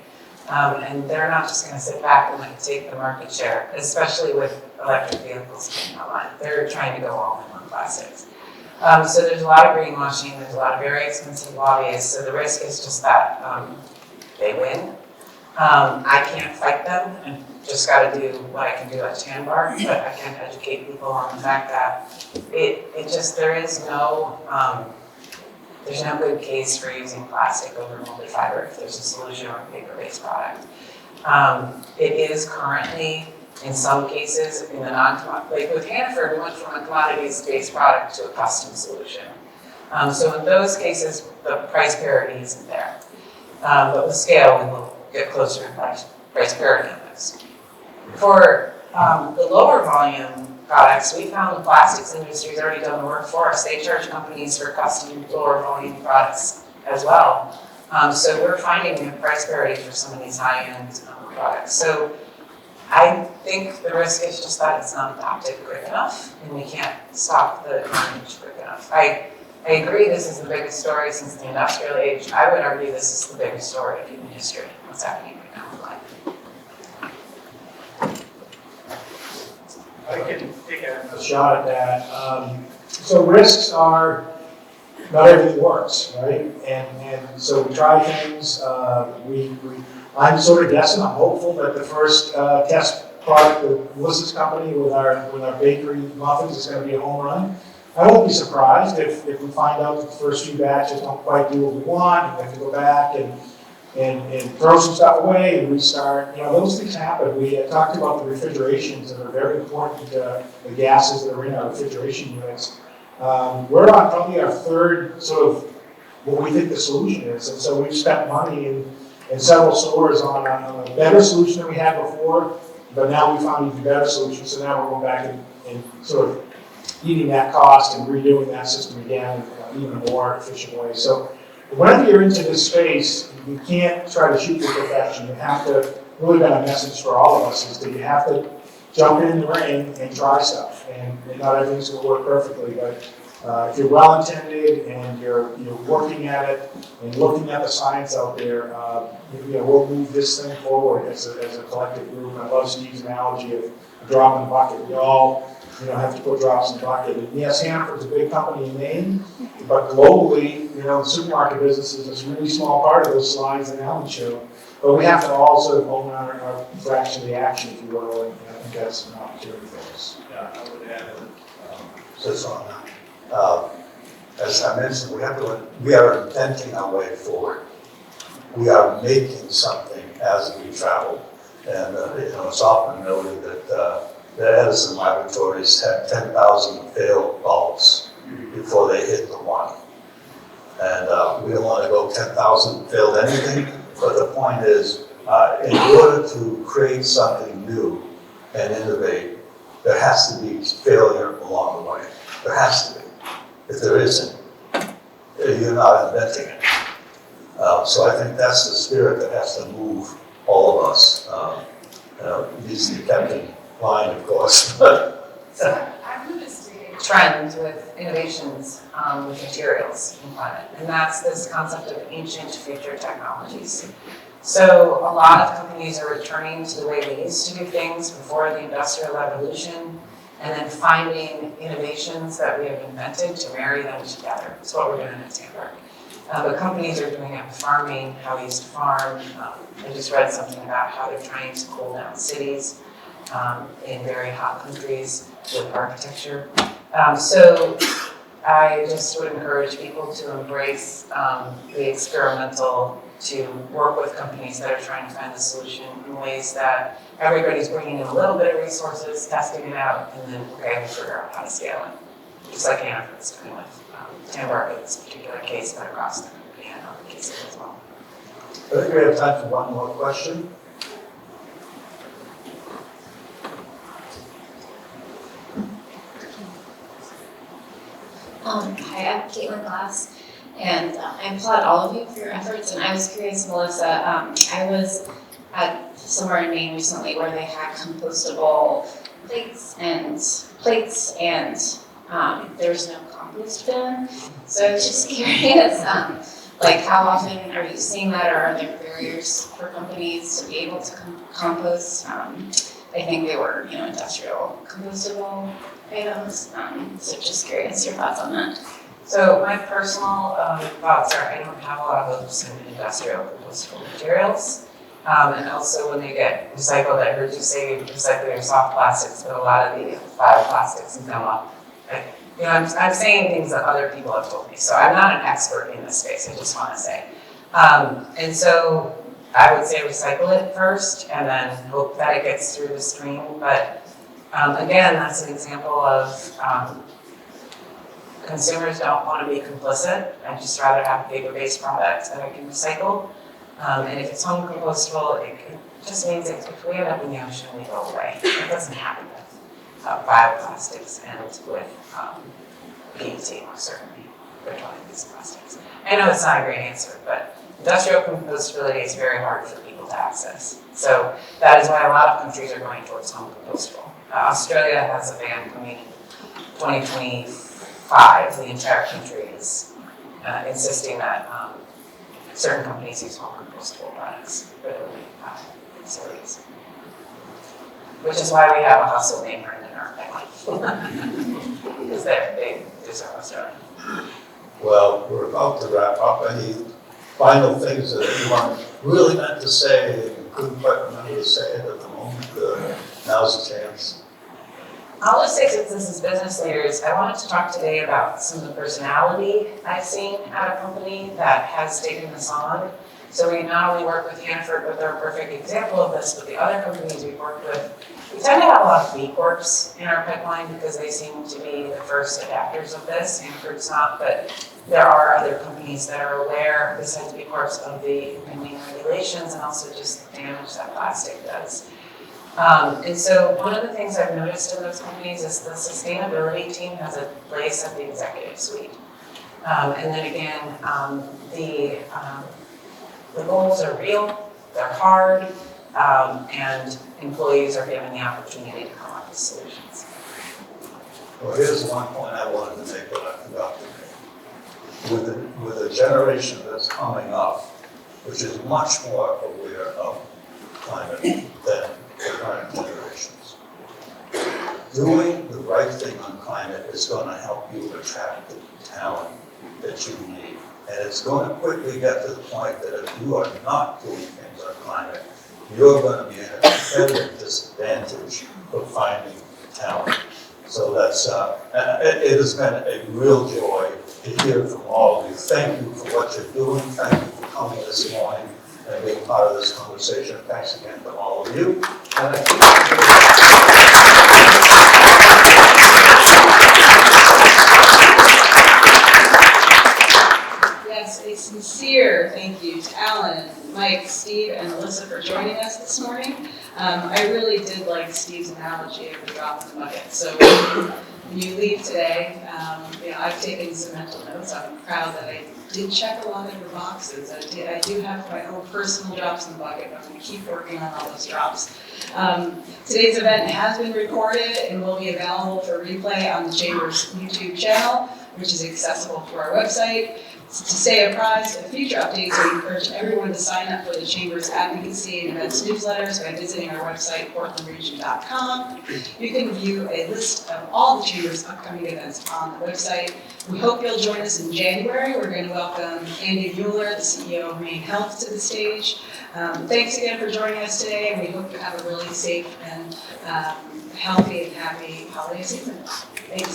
and they're not just going to sit back and take the market share, especially with electric vehicles coming online. They're trying to go all in on plastics. So there's a lot of greenwashing, there's a lot of very expensive lobbyists, so the risk is just that they win. I can't fight them, and just got to do what I can do at Tanbar, but I can educate people on the fact that there's no good case for using plastic over multi-fiber if there's a solution or a paper-based product. It is currently, in some cases, in the like with Hannaford, we went from a commodities-based product to a custom solution. So in those cases, the price parity isn't there. But with scale, we will get closer to price parity on this. For the lower volume products, we found the plastics industry has already done the work for us. They charge companies for custom lower volume products as well. So we're finding price parity for some of these high-end products. So I think the risk is just that it's not adopted quick enough, and we can't stop the carnage quick enough. I agree this is the biggest story since the industrial age. I would argue this is the biggest story of human history, what's happening right now in life. I can take a shot at that. So risks are, not everything works, right? And so we try things. I'm sort of guessing, I'm hopeful that the first test product with Melissa's company with our bakery muffins is going to be a home run. I won't be surprised if we find out that the first few batches don't quite do what we want, and we have to go back and throw some stuff away and restart. Those things happen. We talked about the refrigerations that are very important, the gases that are in our refrigeration units. We're on probably our third sort of what we think the solution is. And so we've spent money in several stores on a better solution than we had before, but now we found even better solutions. So now we're going back and sort of eating that cost and redoing that system again in even more efficient way. So whenever you're into this space, you can't try to shoot for perfection. You have to, really been a message for all of us, is that you have to jump in the ring and try stuff. And not everything's going to work perfectly, but if you're well-intended and you're working at it and looking at the science out there, we'll move this thing forward as a collective group. I love Steve's analogy of a drop in the bucket. We all have to put drops in the bucket. And yes, Hannaford's a big company in Maine, but globally, the supermarket business is a really small part of those slides that Alan showed. But we have to all sort of own our fraction of the action, if you will, and I think that's an opportunity for us. Yeah, I would add just on that. As I mentioned, we are inventing our way forward. We are making something as we travel. And it's often noted that the Edison laboratories had 10,000 failed bulbs before they hit the one. And we don't want to go 10,000 failed anything, but the point is, in order to create something new and innovate, there has to be failure along the way. There has to be. If there isn't, you're not inventing it. So I think that's the spirit that has to move all of us. It needs to be kept in line, of course. So I've noticed a trend with innovations with materials in climate, and that's this concept of ancient future technologies. So a lot of companies are returning to the way we used to do things before the Industrial Revolution, and then finding innovations that we have invented to marry them together. That's what we're doing at Tanbar. But companies are doing it with farming, how we used to farm. I just read something about how they're trying to cool down cities in very hot countries with architecture. So I just would encourage people to embrace the experimental to work with companies that are trying to find the solution in ways that everybody's bringing in a little bit of resources, testing it out, and then, okay, we figure out how to scale it. Just like Hannaford's doing with Tambark in this particular case, but across the country and other cases as well. I think we have time for one more question. Hi, I'm Caitlin Glass, and I applaud all of you for your efforts. And I was curious, Melissa, I was at somewhere in Maine recently where they had compostable plates, and there was no compost bin. So I was just curious, like how often are you seeing that, or are there barriers for companies to be able to compost? I think they were, industrial compostable items. So just curious your thoughts on that. So my personal thoughts are I don't have a lot of those in industrial compostable materials. And also when they get recycled, I heard you say recycle your soft plastics, but a lot of the bioplastics come up. I'm saying things that other people have told me, so I'm not an expert in this space, I just want to say. And so I would say recycle it first and then hope that it gets through the stream. But again, that's an example of consumers don't want to be complicit. I'd just rather have a paper-based product that I can recycle. And if it's home compostable, it just means that if we end up in the ocean, we go away. It doesn't happen with bioplastics and with PET, most certainly, petroleum-based plastics. I know it's not a great answer, but industrial compostability is very hard for people to access. So that is why a lot of countries are going towards home compostable. Australia has a ban coming in 2025. The entire country is insisting that certain companies use home compostable products for their facilities. Which is why we have a household name brand in our pipeline. Because they deserve Australia. Well, we're about to wrap up. Any final things that anyone really meant to say and couldn't quite remember to say it at the moment? Now's the chance. I'll just say, since this is business leaders, I wanted to talk today about some of the personality I've seen at a company that has taken this on. So we not only work with Hannaford, but they're a perfect example of this, but the other companies we've worked with, we tend to have a lot of B Corps in our pipeline because they seem to be the first adapters of this. Hannaford's not, but there are other companies that are aware, besides B Corps, of the impending regulations and also just the damage that plastic does. And so one of the things I've noticed in those companies is the sustainability team has a place at the executive suite. And then again, the goals are real, they're hard, and employees are given the opportunity to come up with solutions. Well, here's one point I wanted to make that I forgot to make. With a generation that's coming up, which is much more aware of climate than the current generations, doing the right thing on climate is going to help you attract the talent that you need. And it's going to quickly get to the point that if you are not doing things on climate, you're going to be at a competitive disadvantage for finding talent. So that's, it has been a real joy to hear from all of you. Thank you for what you're doing. Thank you for coming this morning and being part of this conversation. Thanks again to all of you. And Yes, a sincere thank you to Alan, Mike, Steve, and Melissa for joining us this morning. I really did like Steve's analogy of the drop in the bucket. So when you leave today, I've taken some mental notes. I'm proud that I did check a lot of the boxes. I do have my own personal drops in the bucket, but I'm going to keep working on all those drops. Today's event has been recorded and will be available for replay on the Chamber's YouTube channel, which is accessible through our website. To stay apprised of future updates, we encourage everyone to sign up for the Chamber's advocacy and events newsletters by visiting our website, portlandregion.com. You can view a list of all the Chamber's upcoming events on the website. We hope you'll join us in January. We're going to welcome Andy Mueller, the CEO of Maine Health, to the stage. Thanks again for joining us today, and we hope you have a really safe and healthy and happy holiday season. Thanks.